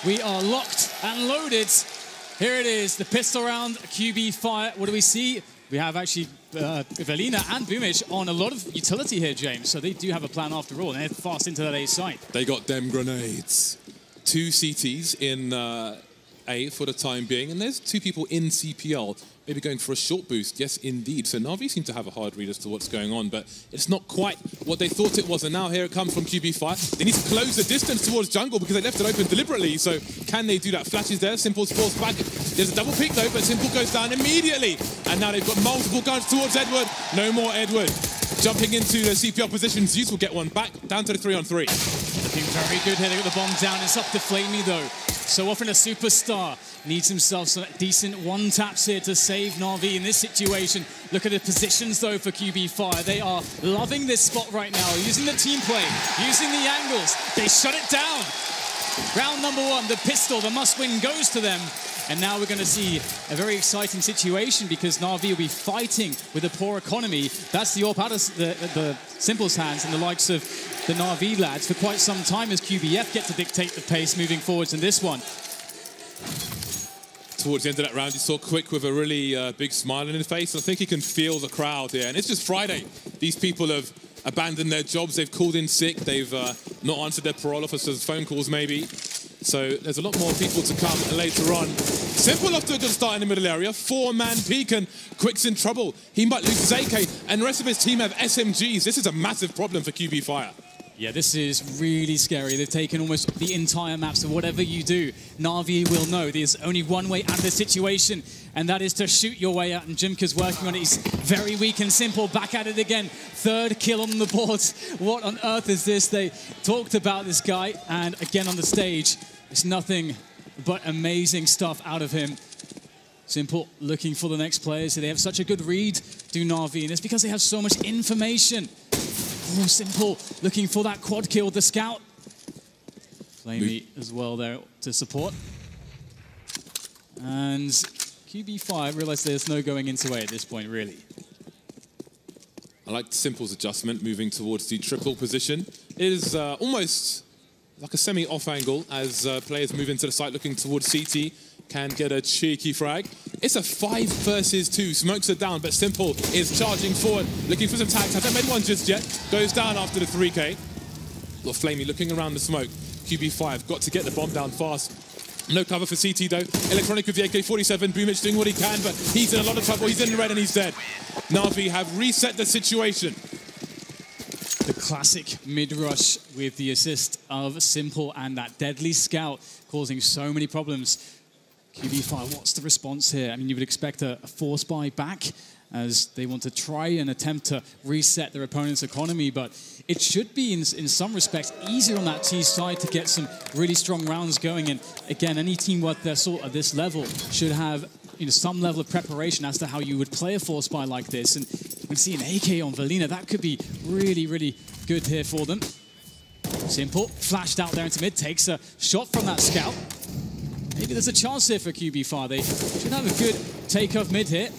We are locked and loaded. Here it is, the pistol round, QB fire. What do we see? We have actually Velina and Boomish on a lot of utility here, James. So they do have a plan after all, and they're fast into that A site. They got them grenades. 2 CTs in A for the time being, and there's 2 people in CPL, maybe going for a short boost. Yes, indeed. So NAVI seem to have a hard read as to what's going on, but it's not quite what they thought it was. And now here it comes from QB Fire. They need to close the distance towards jungle because they left it open deliberately. So can they do that? Flashes there. Simple's forced back. There's a double pick though, but Simple goes down immediately. And now they've got multiple guns towards Edward. No more Edward. Jumping into the CPL position. Zeus will get one back. Down to the 3-on-3. Looking very good here. They got the bomb down. It's up to Flamey though. So often a superstar needs himself some decent one-taps here to save NAVI in this situation. Look at the positions, though, for QB Fire. They are loving this spot right now, using the team play, using the angles. They shut it down. Round number 1, the pistol, the must-win goes to them. And now we're going to see a very exciting situation because NAVI will be fighting with a poor economy. That's the AWP out of the Simple's hands and the likes of the NAVI lads for quite some time as QBF get to dictate the pace moving forwards in this one. Towards the end of that round, you saw Quick with a really big smile on his face. I think he can feel the crowd here. And it's just Friday. These people have abandoned their jobs. They've called in sick. They've not answered their parole officers' phone calls, maybe. So there's a lot more people to come later on. Simple off to a good start in the middle area. 4-man peak, and Quick's in trouble. He might lose his AK, and the rest of his team have SMGs. This is a massive problem for QB Fire. Yeah, this is really scary. They've taken almost the entire map, so whatever you do, NAVI will know there's only one way out of this situation, and that is to shoot your way out, and Jimka's working on it. He's very weak and Simple, back at it again. 3rd kill on the boards. What on earth is this? They talked about this guy, and again on the stage, it's nothing but amazing stuff out of him. Simple looking for the next players. They have such a good read, do NAVI, and it's because they have so much information. Oh, Simple looking for that quad kill, the scout. Flamey as well there to support. And QB5 realized there's no going into A at this point, really. I like Simple's adjustment, moving towards the triple position. It is almost like a semi-off angle as players move into the site looking towards CT. Can get a cheeky frag. It's a 5 versus 2. Smokes are down, but Simple is charging forward, looking for some tags. Hasn't made one just yet. Goes down after the 3K. Got Flamey looking around the smoke. QB5 got to get the bomb down fast. No cover for CT though. Electronic with the AK-47. Boomich doing what he can, but he's in a lot of trouble. He's in the red and he's dead. NAVI have reset the situation. The classic mid-rush with the assist of Simple and that deadly scout causing so many problems. QB5, what's the response here? I mean, you would expect a force buy back as they want to try and attempt to reset their opponent's economy, but it should be, in some respects, easier on that T side to get some really strong rounds going. And again, any team worth their salt at this level should have some level of preparation as to how you would play a force buy like this. And you can see an AK on Velina. That could be really, really good here for them. Simple, flashed out there into mid, takes a shot from that scout. Maybe there's a chance here for QB5. They should have a good take-off mid here.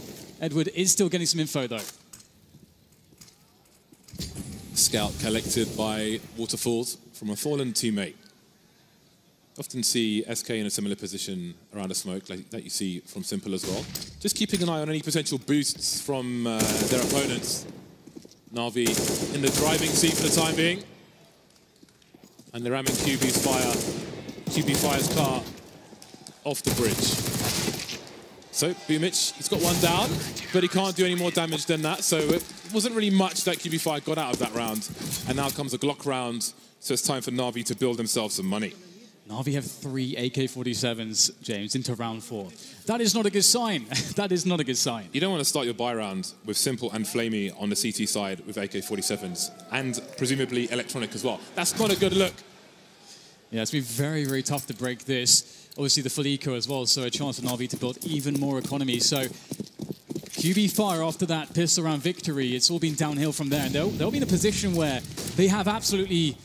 Edward is still getting some info, though. Scout collected by Waterfalls from a fallen teammate. Often see SK in a similar position around a smoke, like that you see from Simple as well. Just keeping an eye on any potential boosts from their opponents. NAVI in the driving seat for the time being. And they're ramming QB Fire's car off the bridge. So Boomich, he's got one down, but he can't do any more damage than that. So it wasn't really much that QB Fire got out of that round. And now comes a Glock round, so it's time for NAVI to build themselves some money. NAVI have 3 AK-47s, James, into round 4. That is not a good sign. That is not a good sign. You don't want to start your buy round with Simple and Flamey on the CT side with AK-47s, and presumably Electronic as well. That's not a good look. Yeah, it's been very, very tough to break this. Obviously, the full eco as well, so a chance for NAVI to build even more economy. So, QB Fire, after that pistol round victory, it's all been downhill from there. And they'll be in a position where they have absolutely,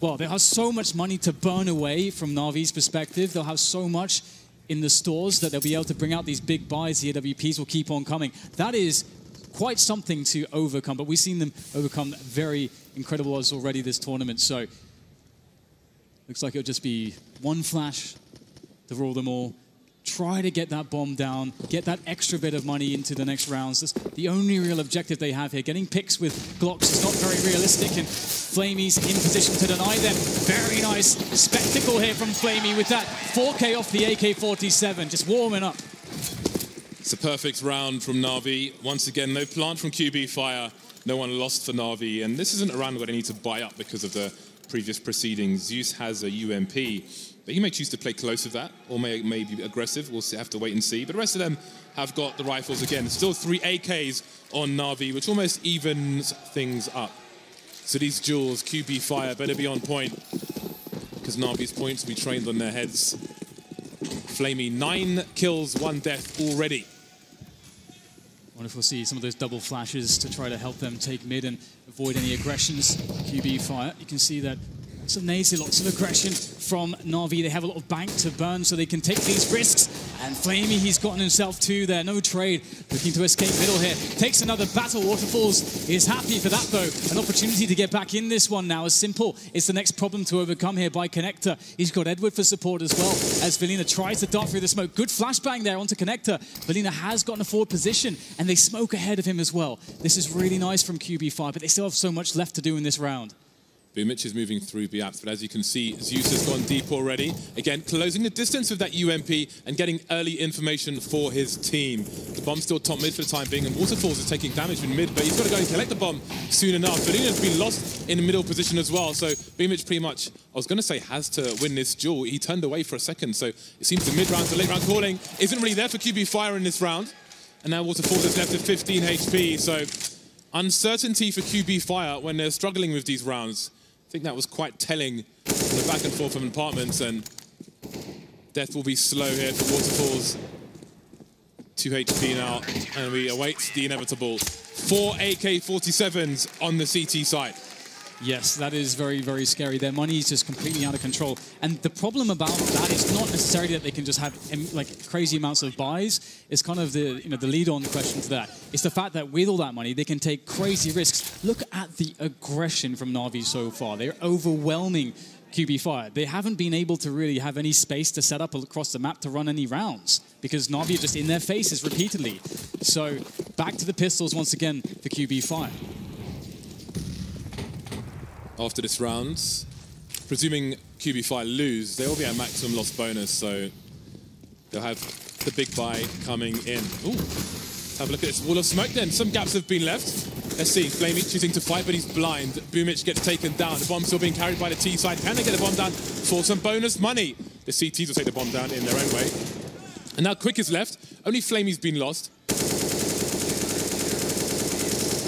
well, they have so much money to burn away from NAVI's perspective. They'll have so much in the stores that they'll be able to bring out these big buys. The AWPs will keep on coming. That is quite something to overcome, but we've seen them overcome very incredible odds already this tournament. So, looks like it'll just be one flash, to rule them all. Try to get that bomb down, get that extra bit of money into the next rounds. That's the only real objective they have here. Getting picks with Glocks is not very realistic, and Flamey's in position to deny them. Very nice spectacle here from Flamey with that 4K off the AK-47, just warming up. It's a perfect round from Na'Vi. Once again, no plant from QB Fire. No one lost for Na'Vi, and this isn't a round where they need to buy up because of the previous proceedings. Zeus has a UMP. But he may choose to play close with that, or may be aggressive. We'll have to wait and see. But the rest of them have got the rifles again. Still 3 AKs on Na'Vi, which almost evens things up. So these duels, QB Fire better be on point, because Na'Vi's points will be trained on their heads. Flamey, 9 kills, 1 death already. I wonder if we'll see some of those double flashes to try to help them take mid and avoid any aggressions. QB Fire, you can see that lots of nasty, lots of aggression from Na'Vi. They have a lot of bank to burn, so they can take these risks. And Flamey, he's gotten himself 2 there. No trade. Looking to escape middle here. Takes another battle. Waterfalls is happy for that, though. An opportunity to get back in this one now. As simple is the next problem to overcome here by Connector. He's got Edward for support as well, as Velina tries to dart through the smoke. Good flashbang there onto Connector. Velina has gotten a forward position, and they smoke ahead of him as well. This is really nice from QB5, but they still have so much left to do in this round. Boomich is moving through B-Apps, but as you can see, Zeus has gone deep already. Again, closing the distance with that UMP and getting early information for his team. The bomb's still top mid for the time being, and Waterfalls is taking damage from mid, but he's got to go and collect the bomb soon enough. Velina's been lost in the middle position as well, so Boomich pretty much, I was going to say, has to win this duel. He turned away for a second, so it seems the mid-round to late-round calling isn't really there for QB Fire in this round. And now Waterfalls is left at 15 HP, so uncertainty for QB Fire when they're struggling with these rounds. I think that was quite telling on the back and forth from apartments, and death will be slow here for Waterfalls. 2 HP now, and we await the inevitable. 4 AK-47s on the CT side. Yes, that is very, very scary. Their money is just completely out of control. And the problem about that is not necessarily that they can just have like crazy amounts of buys. It's kind of the the lead-on question to that. It's the fact that with all that money, they can take crazy risks. Look at the aggression from Na'Vi so far. They're overwhelming QB Fire. They haven't been able to really have any space to set up across the map to run any rounds because Na'Vi are just in their faces repeatedly. So back to the pistols once again for QB Fire. After this round, presuming QB Fire lose, they will be at maximum loss bonus, so they'll have the big buy coming in. Ooh, let's have a look at this wall of smoke then. Some gaps have been left. Let's see, Flamey choosing to fight, but he's blind. Boomich gets taken down. The bomb's still being carried by the T side. Can they get the bomb down for some bonus money? The CTs will take the bomb down in their own way. And now Quick is left. Only Flamey's been lost.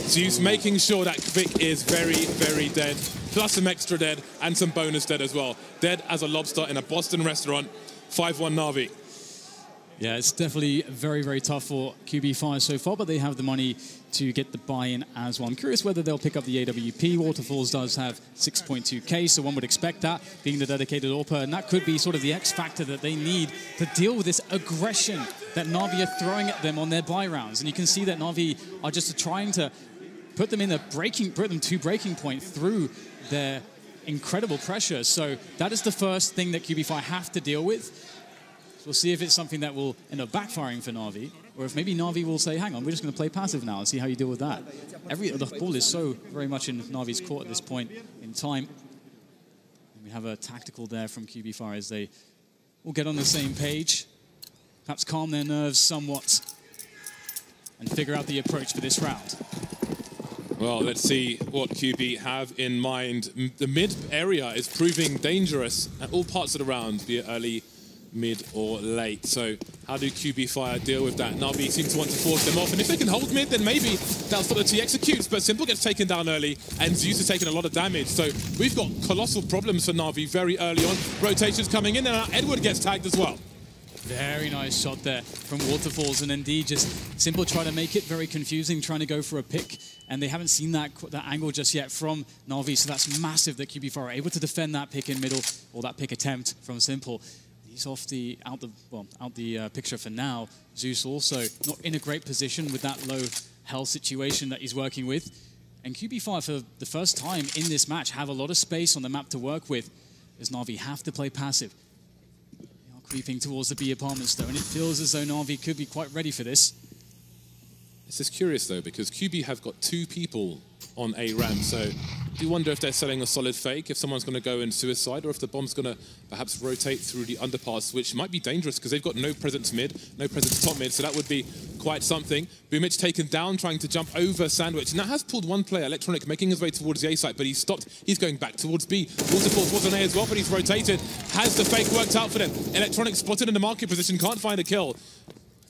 Zeus making sure that Quick is very, very dead. Plus some extra dead and some bonus dead as well. Dead as a lobster in a Boston restaurant. 5-1 Na'Vi. Yeah, it's definitely very, very tough for QB Fire so far, but they have the money to get the buy-in as well. I'm curious whether they'll pick up the AWP. Waterfalls does have 6.2k, so one would expect that, being the dedicated AWPer, and that could be sort of the X factor that they need to deal with this aggression that Na'Vi are throwing at them on their buy rounds. And you can see that Na'Vi are just trying to put them to breaking point through their incredible pressure. So that is the first thing that QB Fire have to deal with. So we'll see if it's something that will end up backfiring for Na'Vi, or if maybe Na'Vi will say, hang on, we're just going to play passive now and see how you deal with that. The ball is so very much in Na'Vi's court at this point in time. And we have a tactical there from QB Fire as they will get on the same page, perhaps calm their nerves somewhat, and figure out the approach for this round. Well, let's see what QB have in mind. The mid area is proving dangerous at all parts of the round, be it early, mid, or late. So how do QB Fire deal with that? Na'Vi seem to want to force them off, and if they can hold mid, then maybe that'll stop the T executes, but Simple gets taken down early, and Zeus is taking a lot of damage. So we've got colossal problems for Na'Vi very early on. Rotations coming in, and now Edward gets tagged as well. Very nice shot there from Waterfalls, and indeed just Simple trying to make it very confusing, trying to go for a pick, and they haven't seen that angle just yet from Na'Vi, so that's massive that QB Fire are able to defend that pick in middle, or that pick attempt from Simple. He's out the picture for now. Zeus also not in a great position with that low health situation that he's working with, and QB Fire for the first time in this match have a lot of space on the map to work with, as Na'Vi have to play passive. creeping towards the B apartments though, and it feels as though Na'Vi could be quite ready for this. This is curious though, because QB have got 2 people on A ramp, so I do wonder if they're selling a solid fake, if someone's going to go in suicide, or if the bomb's going to perhaps rotate through the underpass, which might be dangerous because they've got no presence mid, no presence top mid, so that would be quite something. Boomich taken down, trying to jump over Sandwich. Now has pulled one player, Electronic, making his way towards the A site, but he's stopped. He's going back towards B. Waterfalls was on A as well, but he's rotated. Has the fake worked out for them? Electronic spotted in the market position, can't find a kill.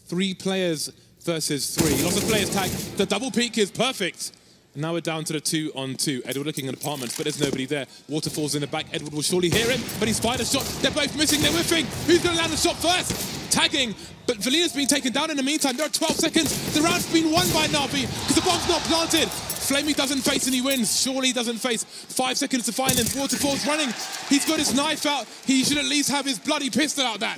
3 players versus 3. Lots of players tag. The double peek is perfect. Now we're down to the 2-on-2. Edward looking at apartments, but there's nobody there. Waterfalls in the back. Edward will surely hear him, but he's fired a shot. They're both missing. They're whiffing. Who's going to land the shot first? Tagging, but Valina's been taken down in the meantime. There are 12 seconds. The round's been won by Na'Vi because the bomb's not planted. Flamey doesn't face and he wins. Surely doesn't face. 5 seconds to finals. Waterfalls running. He's got his knife out. He should at least have his bloody pistol out there.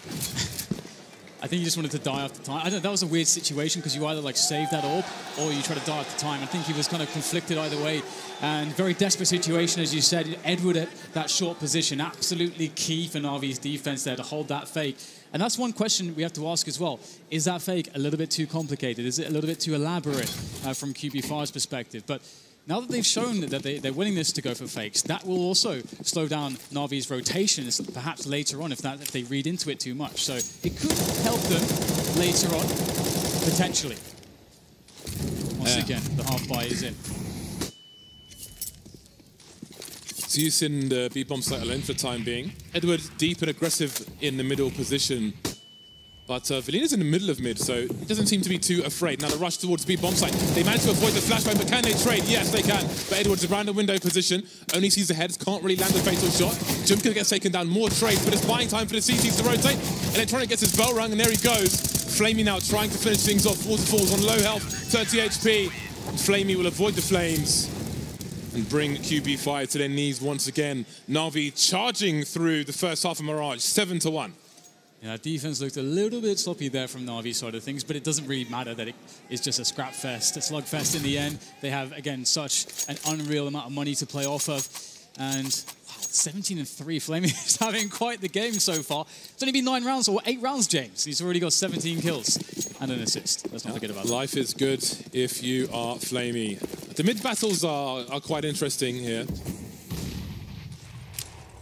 I think he just wanted to die after time. I don't know, that was a weird situation because you either like save that orb or you try to die after time. I think he was kind of conflicted either way. And very desperate situation, as you said. Edward at that short position, absolutely key for Na'Vi's defense there to hold that fake. And that's one question we have to ask as well. Is that fake a little bit too complicated? Is it a little bit too elaborate from QB5's perspective? But now that they've shown that their willingness to go for fakes, that will also slow down Na'Vi's rotations, perhaps later on if they read into it too much. So it could help them later on, potentially. Once again, the half buy is in. Zeus in the B-bomb site alone for the time being. Edward deep and aggressive in the middle position. But Valina's in the middle of mid, so he doesn't seem to be too afraid. Now the rush towards B-bomb site. They managed to avoid the flashbang, but can they trade? Yes, they can. But Edward's around the window position. Only sees the heads, can't really land the fatal shot. Jumka gets taken down, more trades, but it's buying time for the CCs to rotate. Electronic gets his bell rung, and there he goes. Flamey now trying to finish things off. Waterfalls on low health, 30 HP. Flamey will avoid the flames and bring QB5 to their knees once again. Na'Vi charging through the first half of Mirage, 7-1. Yeah, defense looked a little bit sloppy there from Na'Vi's side of things, but it doesn't really matter that it is just a scrap fest, a slug fest in the end. They have, again, such an unreal amount of money to play off of. And wow, 17-3, Flamey is having quite the game so far. It's only been 9 rounds, or 8 rounds, James. He's already got 17 kills and an assist. Let's not forget about that. Life is good if you are Flamey. The mid battles are quite interesting here.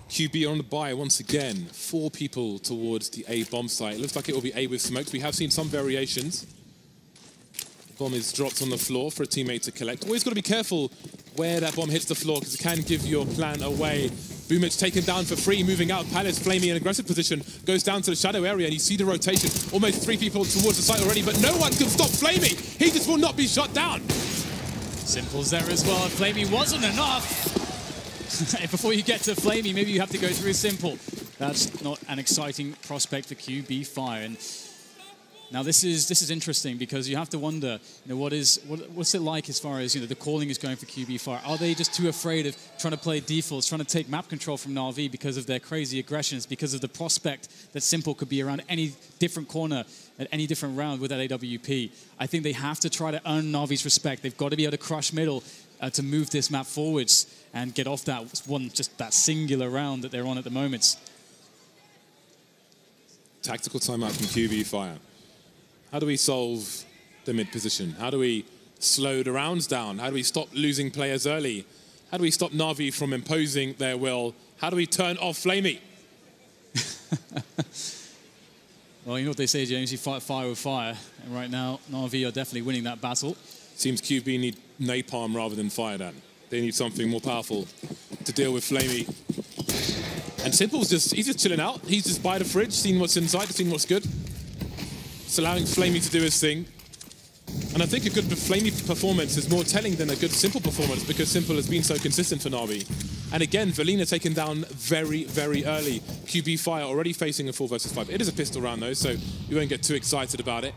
QB on the buy once again. 4 people towards the A bomb site. It looks like it will be A with smokes. We have seen some variations. The bomb is dropped on the floor for a teammate to collect. Always got to be careful where that bomb hits the floor because it can give your plan away. Boomich taken down for free, moving out of Palace. Flamey in aggressive position, goes down to the shadow area and you see the rotation. Almost 3 people towards the site already, but no one can stop Flamey. He just will not be shot down. Simple's there as well. Flamey wasn't enough. Before you get to Flamey, maybe you have to go through Simple. That's not an exciting prospect for QB Fire. And now this is interesting because you have to wonder, what's it like as far as the calling is going for QB Fire? Are they just too afraid of trying to play defaults, trying to take map control from Na'Vi because of their crazy aggressions, because of the prospect that Simple could be around any different corner at any different round with that AWP? I think they have to try to earn Na'Vi's respect. They've got to be able to crush middle to move this map forwards and get off that singular round that they're on at the moment. Tactical timeout from QB Fire. How do we solve the mid position? How do we slow the rounds down? How do we stop losing players early? How do we stop Na'Vi from imposing their will? How do we turn off Flamey? Well, you know what they say, James, you fight fire with fire. And right now, Na'Vi are definitely winning that battle. Seems QB need napalm rather than fire dan. They need something more powerful to deal with Flamey. And Simple's he's just chilling out. He's just by the fridge, seeing what's inside, seeing what's good. Just allowing Flamey to do his thing. And I think a good Flamey performance is more telling than a good Simple performance because Simple has been so consistent for Na'Vi. And again, Valina taken down very, very early. QB Fire already facing a 4 versus 5. It is a pistol round though, so you won't get too excited about it.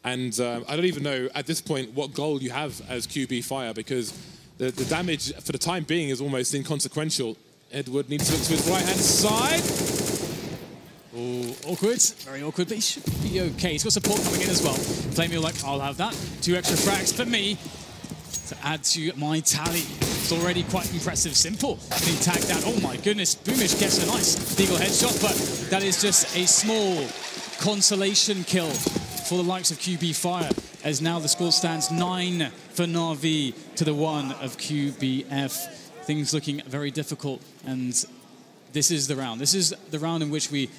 And I don't even know at this point what goal you have as QB Fire because the damage for the time being is almost inconsequential. Edward needs to look to his right-hand side. Oh, awkward. Very awkward, but he should be okay. He's got support coming in as well. Flamey like, I'll have that. 2 extra frags for me to add to my tally. It's already quite impressive. Simple getting tagged out. Oh my goodness, Boomish gets a nice Deagle headshot, but that is just a small consolation kill for the likes of QB Fire, as now the score stands 9 for NAVI to the 1 of QBF. Things looking very difficult, and this is the round. This is the round in which we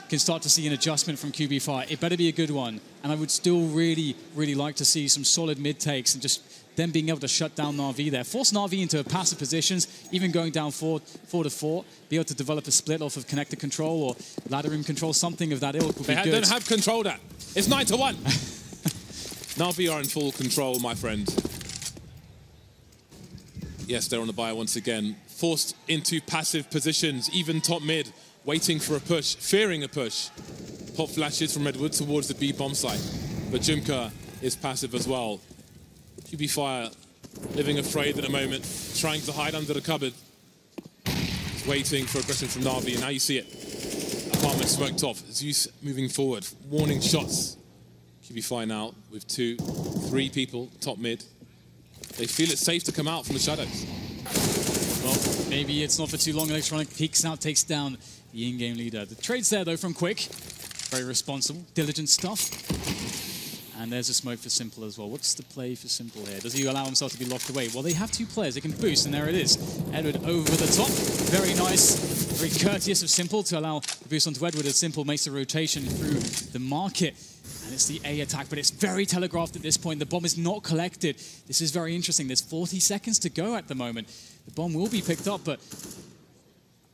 can start to see an adjustment from QB Fire. It better be a good one, and I would still really, really like to see some solid mid-takes and just them being able to shut down NAVI there. Force NAVI into passive positions, even going down 4-4, be able to develop a split off of connector control or ladder room control, something of that ilk would be good. They don't have control that. It's 9-1. NAVI are in full control, my friend. Yes, they're on the buy once again. Forced into passive positions, even top mid, waiting for a push, fearing a push. Pop flashes from Redwood towards the B bomb site. But Jumka is passive as well. QB Fire living afraid at the moment, trying to hide under the cupboard. He's waiting for aggression from NAVI, and now you see it. Apartment smoked off. Zeus moving forward, warning shots. QB Fire now with 2-3 people, top mid. They feel it's safe to come out from the shadows. Well, maybe it's not for too long. Electronic peeks out, takes down the in-game leader. The trade's there, though, from Quick. Very responsible, diligent stuff. And there's a smoke for Simple as well. What's the play for Simple here? Does he allow himself to be locked away? Well, they have 2 players. They can boost, and there it is. Edward over the top. Very nice, very courteous of Simple to allow the boost onto Edward as Simple makes the rotation through the market. And it's the A attack, but it's very telegraphed at this point. The bomb is not collected. This is very interesting. There's 40 seconds to go at the moment. The bomb will be picked up, but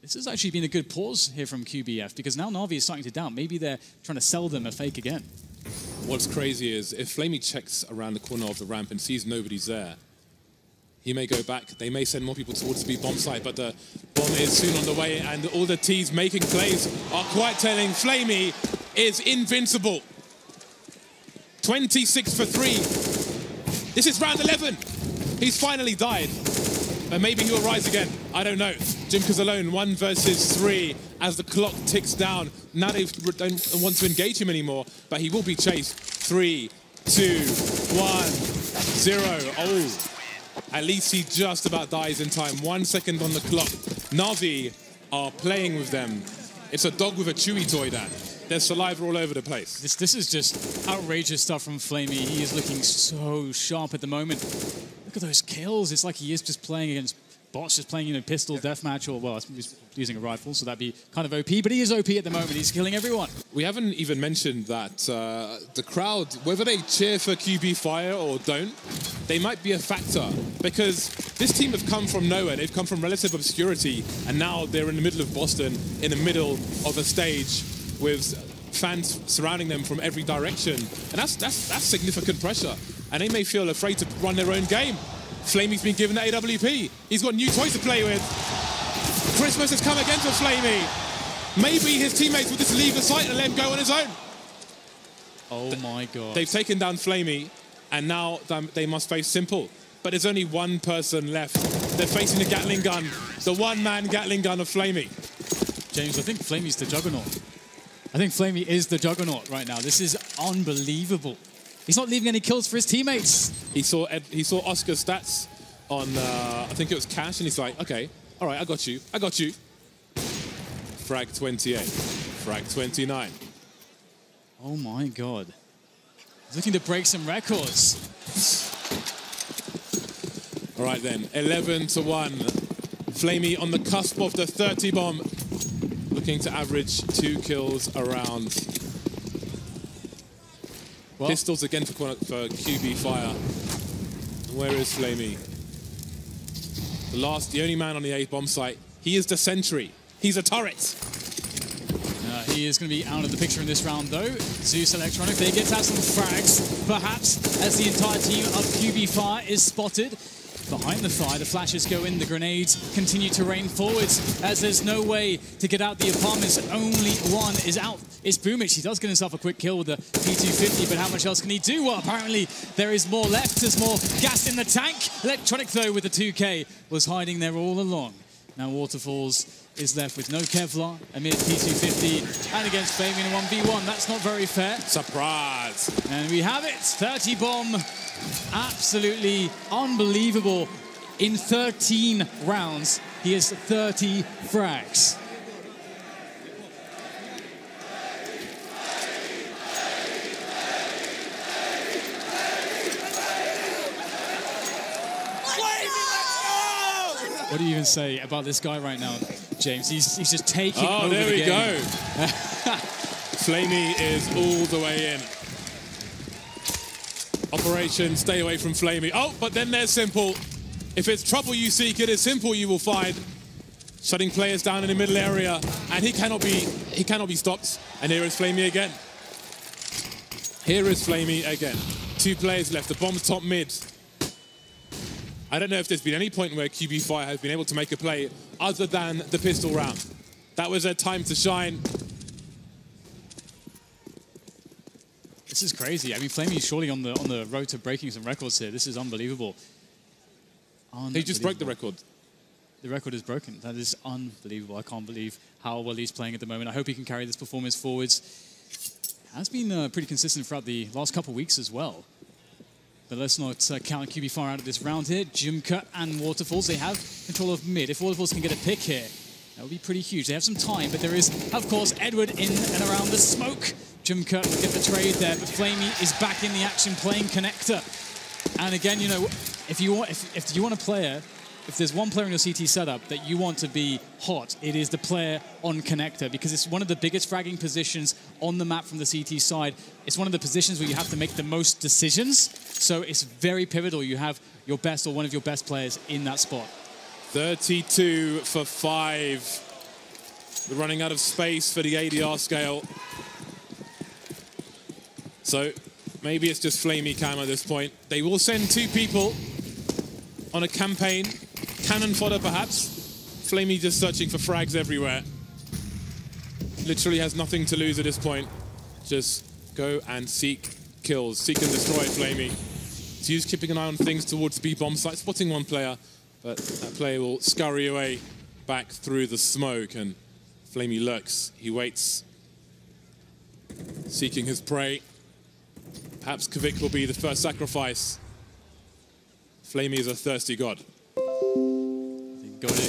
this has actually been a good pause here from QBF, because now NAVI is starting to doubt. Maybe they're trying to sell them a fake again. What's crazy is if Flamey checks around the corner of the ramp and sees nobody's there, he may go back. They may send more people towards the B bomb site, but the bomb is soon on the way, and all the T's making plays are quite telling. Flamey is invincible. 26 for 3. This is round 11. He's finally died. But maybe he'll rise again. I don't know. Jimka's alone, 1 versus 3 as the clock ticks down. Now they don't want to engage him anymore, but he will be chased. 3, 2, 1, 0. Oh, at least he just about dies in time. 1 second on the clock. NAVI are playing with them. It's a dog with a chewy toy, Dan. There's saliva all over the place. This is just outrageous stuff from Flamey. He is looking so sharp at the moment. Look at those kills. It's like he is just playing against bots, just playing, pistol deathmatch, or, well, he's using a rifle, so that'd be kind of OP, but he is OP at the moment. He's killing everyone. We haven't even mentioned that the crowd, whether they cheer for QB Fire or don't, they might be a factor, because this team have come from nowhere. They've come from relative obscurity, and now they're in the middle of Boston, in the middle of a stage with fans surrounding them from every direction. And that's significant pressure. And they may feel afraid to run their own game. Flamey's been given the AWP. He's got new toys to play with. Christmas has come again for Flamey. Maybe his teammates will just leave the site and let him go on his own. Oh my God. They've taken down Flamey, and now they must face Simple. But there's only one person left. They're facing the Gatling gun, the one-man Gatling gun of Flamey. James, I think Flamey's the juggernaut. I think Flamey is the juggernaut right now. This is unbelievable. He's not leaving any kills for his teammates. He saw Oscar's stats on, I think it was Cash, and he's like, okay, all right, I got you. Frag 28, frag 29. Oh my God. He's looking to break some records. All right then, 11-1. Flamey on the cusp of the 30 bomb. Looking to average 2 kills a round. Well, pistols again for QB Fire. Where is Flamey? The only man on the A bomb site. He is the sentry. He's a turret. He is going to be out of the picture in this round, though. Zeus Electronic, they get to have some frags, perhaps, as the entire team of QB Fire is spotted. Behind the fire, the flashes go in, the grenades continue to rain forwards as there's no way to get out the apartments. Only one is out. It's Boomich. He does get himself a quick kill with the P250, but how much else can he do? Well, apparently there is more left. There's more gas in the tank. Electronic, though, with the 2K, was hiding there all along. Now Waterfalls is left with no Kevlar, amid P250, and against Flamey in a 1v1. That's not very fair. Surprise! And we have it. 30 bomb. Absolutely unbelievable. In 13 rounds, he has 30 frags. What do you even say about this guy right now, James? He's just taking over the game. Oh, there we go. Flamey is all the way in. Operation stay away from Flamey. Oh, but then there's Simple. If it's trouble you seek, it is Simple you will find. Shutting players down in the middle area, and he cannot be stopped. And here is Flamey again. Here is Flamey again. 2 players left. The bomb's top mid. I don't know if there's been any point where QB Fire has been able to make a play other than the pistol round. That was their time to shine. This is crazy. I mean, Flamey is surely on the road to breaking some records here. This is unbelievable. They just broke the record. The record is broken. That is unbelievable. I can't believe how well he's playing at the moment. I hope he can carry this performance forwards. Has been pretty consistent throughout the last couple of weeks as well. But let's not count QB Fire out of this round here. Jumka and Waterfalls, they have control of mid. If Waterfalls can get a pick here, that would be pretty huge. They have some time, but there is, of course, Edward in and around the smoke. Jumka will get the trade there, but Flamey is back in the action playing connector. And again, you know, if you want a player, if there's one player in your CT setup that you want to be hot, it is the player on connector, because it's one of the biggest fragging positions on the map from the CT side. It's one of the positions where you have to make the most decisions. So it's very pivotal. You have your best or one of your best players in that spot. 32 for 5. We're running out of space for the ADR scale. So maybe it's just Flamey Cam at this point. They will send 2 people on a campaign. Cannon fodder, perhaps. Flamey just searching for frags everywhere. Literally has nothing to lose at this point. Just go and seek kills. Seek and destroy Flamey. He's keeping an eye on things towards B bomb site, spotting one player, but that player will scurry away back through the smoke, and Flamey lurks. He waits, seeking his prey. Perhaps Kvik will be the first sacrifice. Flamey is a thirsty god.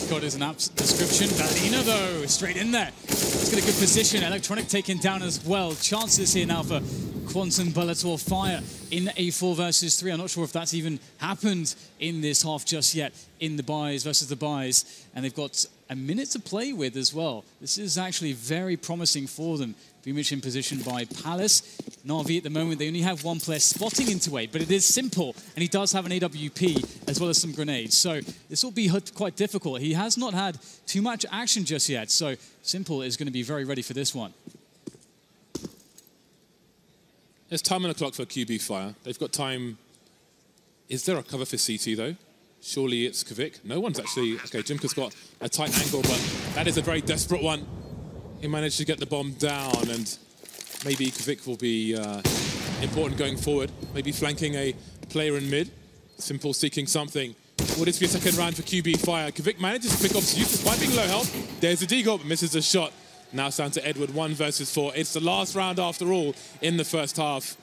God is an apt description. Valina, though, straight in there. He's got a good position. Electronic taken down as well. Chances here now for Quantum Bellator Fire in a 4 versus 3. I'm not sure if that's even happened in this half just yet in the buys versus the buys. And they've got a minute to play with as well. This is actually very promising for them. Boomich in position by Palace. NAVI at the moment, they only have 1 player spotting into A, but it is Simple, and he does have an AWP as well as some grenades. So this will be quite difficult. He has not had too much action just yet, so Simple is going to be very ready for this one. There's time on the clock for QB Fire. They've got time. Is there a cover for CT, though? Surely it's Kvik. No one's actually... Okay, Jimka's got a tight angle, but that is a very desperate one. He managed to get the bomb down, and maybe Kvik will be important going forward. Maybe flanking a player in mid. Simple seeking something. Will this be a second round for QB Fire? Kvik manages to pick up Zeus despite being low health. There's a deagle, but misses a shot. Now it's down to Edward, 1 versus 4. It's the last round after all in the first half.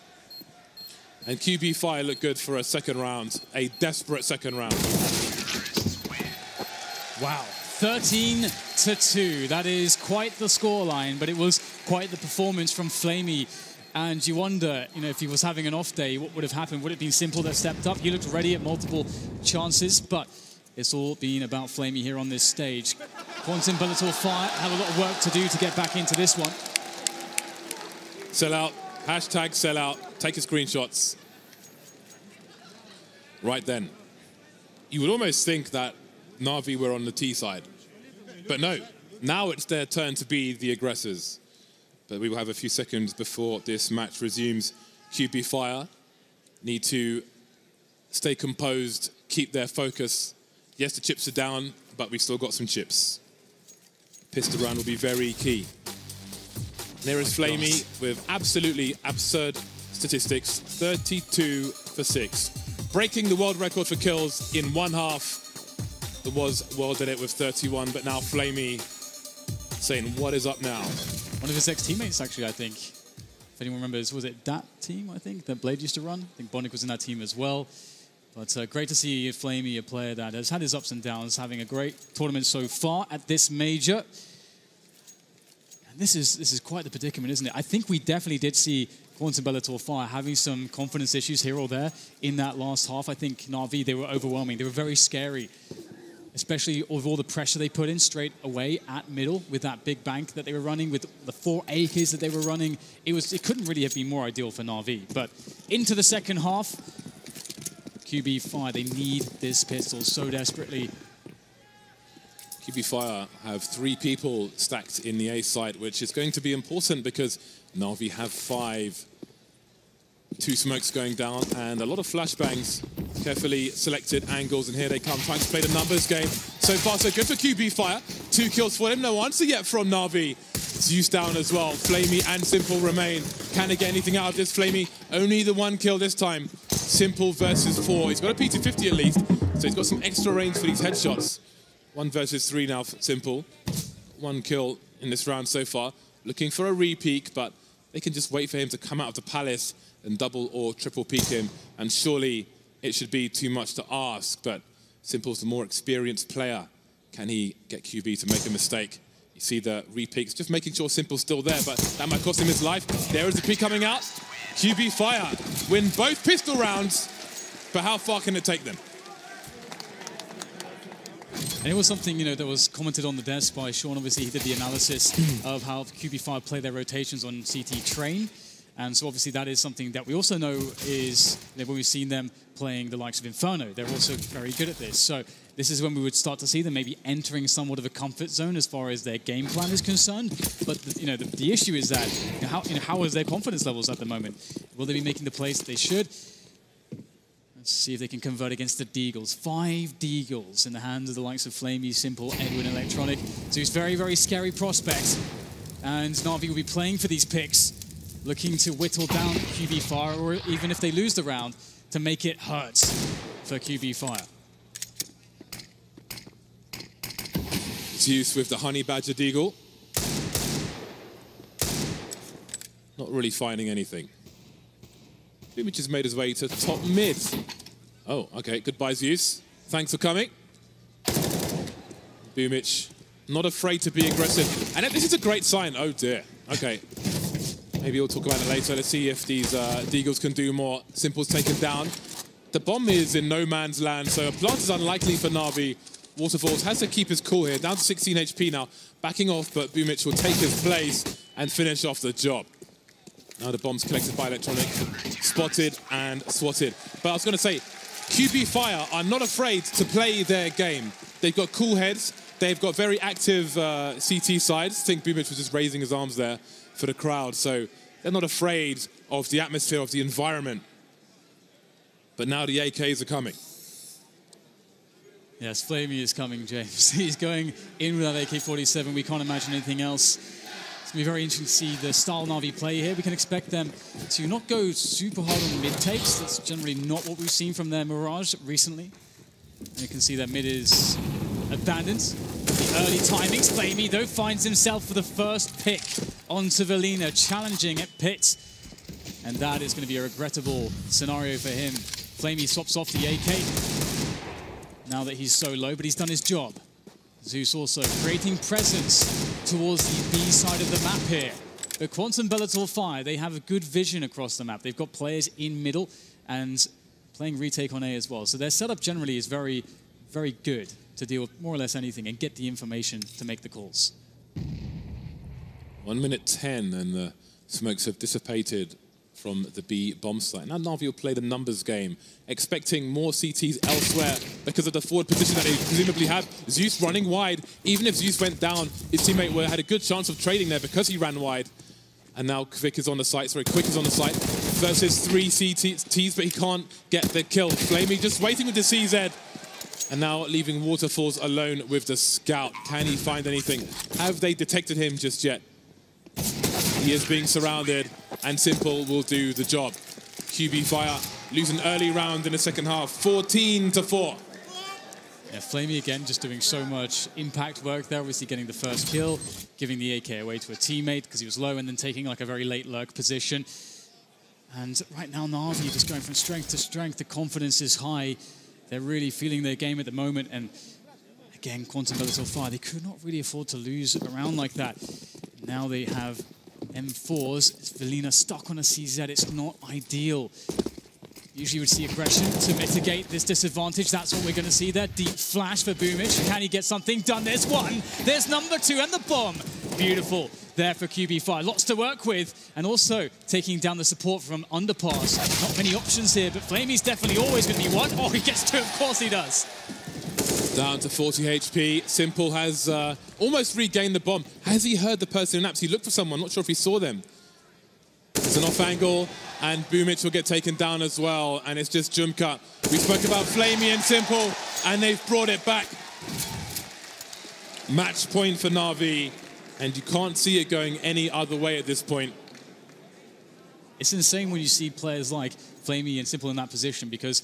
And QB Fire look good for a second round, a desperate second round. Wow. 13-2. That is quite the scoreline, but it was quite the performance from Flamey. And you wonder, you know, if he was having an off day, what would have happened? Would it have been Simple that stepped up? He looked ready at multiple chances, but it's all been about Flamey here on this stage. Quantum Bellator Fire have a lot of work to do to get back into this one. Sell out. Hashtag sell out. Take your screenshots. Right then. You would almost think that NAVI were on the T side. But no, now it's their turn to be the aggressors. But we will have a few seconds before this match resumes. QB Fire need to stay composed, keep their focus. Yes, the chips are down, but we've still got some chips. Pistol round will be very key. There is Flamey with absolutely absurd statistics, 32 for 6. Breaking the world record for kills in 1 half. The world did it with 31, but now Flamey saying, what is up now? One of his ex-teammates, actually, I think. If anyone remembers, was it that team, I think, that Blade used to run? I think Bonnick was in that team as well. But great to see Flamey, a player that has had his ups and downs, having a great tournament so far at this major. And this is quite the predicament, isn't it? I think we definitely did see Quantum Bellator Fire having some confidence issues here or there in that last half. I think NAVI, they were overwhelming. They were very scary, especially with all the pressure they put in straight away at middle with that big bank that they were running, with the 4 AKs that they were running. It couldn't really have been more ideal for NAVI. But into the second half, QB Fire, they need this pistol so desperately. QB Fire have 3 people stacked in the A site, which is going to be important because NAVI have 5. 2 smokes going down and a lot of flashbangs. Carefully selected angles, and here they come, trying to play the numbers game. So far, so good for QB Fire. 2 kills for him, no answer yet from NAVI. Zeus down as well. Flamey and Simple remain. Can they get anything out of this? Flamey, only the 1 kill this time. Simple versus 4. He's got a P250 at least, so he's got some extra range for these headshots. 1 versus 3 now for Simple. 1 kill in this round so far. Looking for a re-peek, but they can just wait for him to come out of the palace and double or triple peek him, and surely it should be too much to ask, but Simple's the more experienced player. Can he get QB to make a mistake? You see the re-peeks, just making sure Simple's still there, but that might cost him his life. There is the peek coming out. QB Fire win both pistol rounds, but how far can it take them? And it was something, you know, that was commented on the desk by Sean. Obviously, he did the analysis of how QB Fire play their rotations on CT train. And so obviously that is something that we also know is, when we've seen them playing the likes of Inferno, they're also very good at this. So this is when we would start to see them maybe entering somewhat of a comfort zone as far as their game plan is concerned. But the issue is that, how is their confidence levels at the moment? Will they be making the plays that they should? Let's see if they can convert against the Deagles. 5 Deagles in the hands of the likes of Flamey, Simple, Edwin, Electronic. So it's very, very scary prospects. And NAVI will be playing for these picks, looking to whittle down QB Fire, or even if they lose the round, to make it hurt for QB Fire. Zeus with the Honey Badger Deagle. Not really finding anything. Boomich has made his way to top mid. Oh, okay, goodbye Zeus. Thanks for coming. Boomich, not afraid to be aggressive. And this is a great sign. Oh dear, okay. Maybe we'll talk about it later. Let's see if these Deagles can do more. Simple's taken down. The bomb is in no man's land, so a plant is unlikely for NAVI. Waterfalls has to keep his cool here. Down to 16 HP now. Backing off, but Boomich will take his place and finish off the job. Now the bomb's collected by Electronic. Spotted and swatted. But I was going to say, QB Fire are not afraid to play their game. They've got cool heads. They've got very active CT sides. I think Boomich was just raising his arms there for the crowd, so they're not afraid of the atmosphere, of the environment. But now the AKs are coming. Yes, Flamey is coming, James. He's going in with that AK-47. We can't imagine anything else. It's going to be very interesting to see the style NAVI play here. We can expect them to not go super hard on mid takes. That's generally not what we've seen from their Mirage recently. And you can see that mid is abandoned. The early timings. Flamey, though, finds himself for the first pick onto Velina, challenging at pit. And that is going to be a regrettable scenario for him. Flamey swaps off the AK now that he's so low, but he's done his job. Zeus also creating presence towards the B side of the map here. The Quantum Bellator Fire, they have a good vision across the map. They've got players in middle and playing retake on A as well. So their setup generally is very, very good to deal with more or less anything and get the information to make the calls. 1 minute 10 and the smokes have dissipated from the B bomb site. Now NAVI will play the numbers game, expecting more CTs elsewhere because of the forward position that they presumably have. Zeus running wide. Even if Zeus went down, his teammate had a good chance of trading there because he ran wide. And now Quick is on the site, Quick is on the site versus 3 CTs, but he can't get the kill. Flamey just waiting with the CZ. And now leaving Waterfalls alone with the scout. Can he find anything? Have they detected him just yet? He is being surrounded, and Simple will do the job. QB Fire lose an early round in the second half, 14-4. Yeah, Flamey again just doing so much impact work there, obviously getting the first kill, giving the AK away to a teammate because he was low, and then taking like a very late lurk position. And right now, NAVI just going from strength to strength. The confidence is high. They're really feeling their game at the moment. And again, Quantum Bellator Fire, they could not really afford to lose around like that. Now they have M4s. Velina stuck on a CZ. It's not ideal. Usually you would see aggression to mitigate this disadvantage. That's what we're going to see there. Deep flash for Boomich. Can he get something done? There's one. There's number two and the bomb. Beautiful there for QB5. Lots to work with. And also taking down the support from Underpass. Not many options here, but Flamey's definitely always going to be one. Oh, he gets two. Of course he does. Down to 40 HP. Simple has almost regained the bomb. Has he heard the person in apps? He looked for someone. Not sure if he saw them. It's an off angle, and Boomich will get taken down as well. And it's just Jumka. We spoke about Flamey and Simple, and they've brought it back. Match point for NAVI, and you can't see it going any other way at this point. It's insane when you see players like Flamey and Simple in that position, because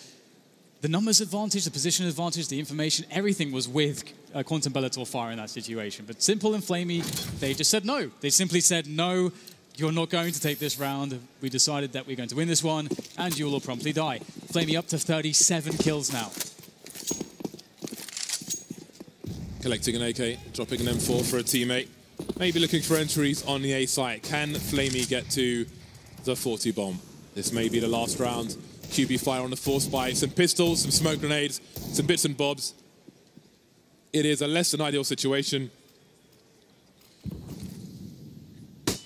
the numbers advantage, the position advantage, the information, everything was with Quantum Bellator Fire in that situation. But Simple and Flamey, they just said no. They simply said, no, you're not going to take this round. We decided that we're going to win this one, and you will promptly die. Flamey up to 37 kills now. Collecting an AK, dropping an M4 for a teammate. Maybe looking for entries on the A site. Can Flamey get to the 40 bomb? This may be the last round. QB Fire on the force by some pistols, some smoke grenades, some bits and bobs. It is a less than ideal situation.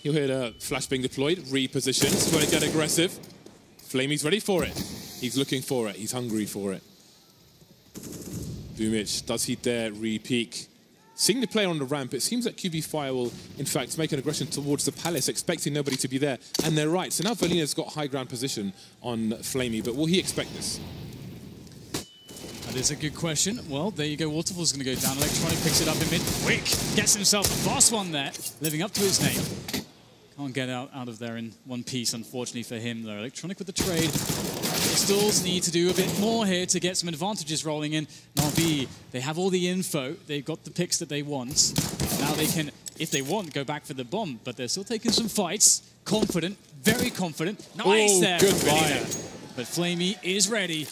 You'll hear the flash being deployed, repositions, going to get aggressive. Flamey's ready for it. He's looking for it, he's hungry for it. Boomich, does he dare re-peek? Seeing the player on the ramp, it seems that QB Fire will, in fact, make an aggression towards the Palace, expecting nobody to be there. And they're right. So now Velina's got high ground position on Flamey, but will he expect this? That is a good question. Well, there you go. Waterfall's going to go down. Electronic picks it up in mid. Quick! Gets himself a fast one there, living up to his name. Can't get out of there in one piece, unfortunately for him, though. Electronic with the trade. Pistols need to do a bit more here to get some advantages rolling in. NAVI, they have all the info. They've got the picks that they want. Now they can, if they want, go back for the bomb, but they're still taking some fights. Confident, very confident. Nice there. Goodbye. But Flamey is ready.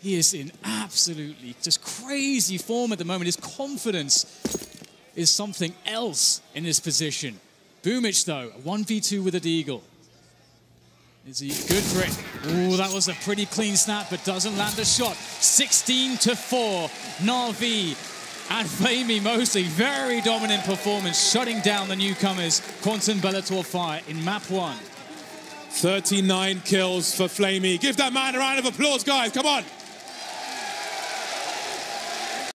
He is in absolutely just crazy form at the moment. His confidence is something else in this position. Boomich, though, a 1v2 with a Deagle. Is he good for it? Ooh, that was a pretty clean snap, but doesn't land a shot. 16-4, NAVI and Flamey mostly. Very dominant performance, shutting down the newcomers, Quantum Bellator Fire in map 1. 39 kills for Flamey. Give that man a round of applause, guys. Come on.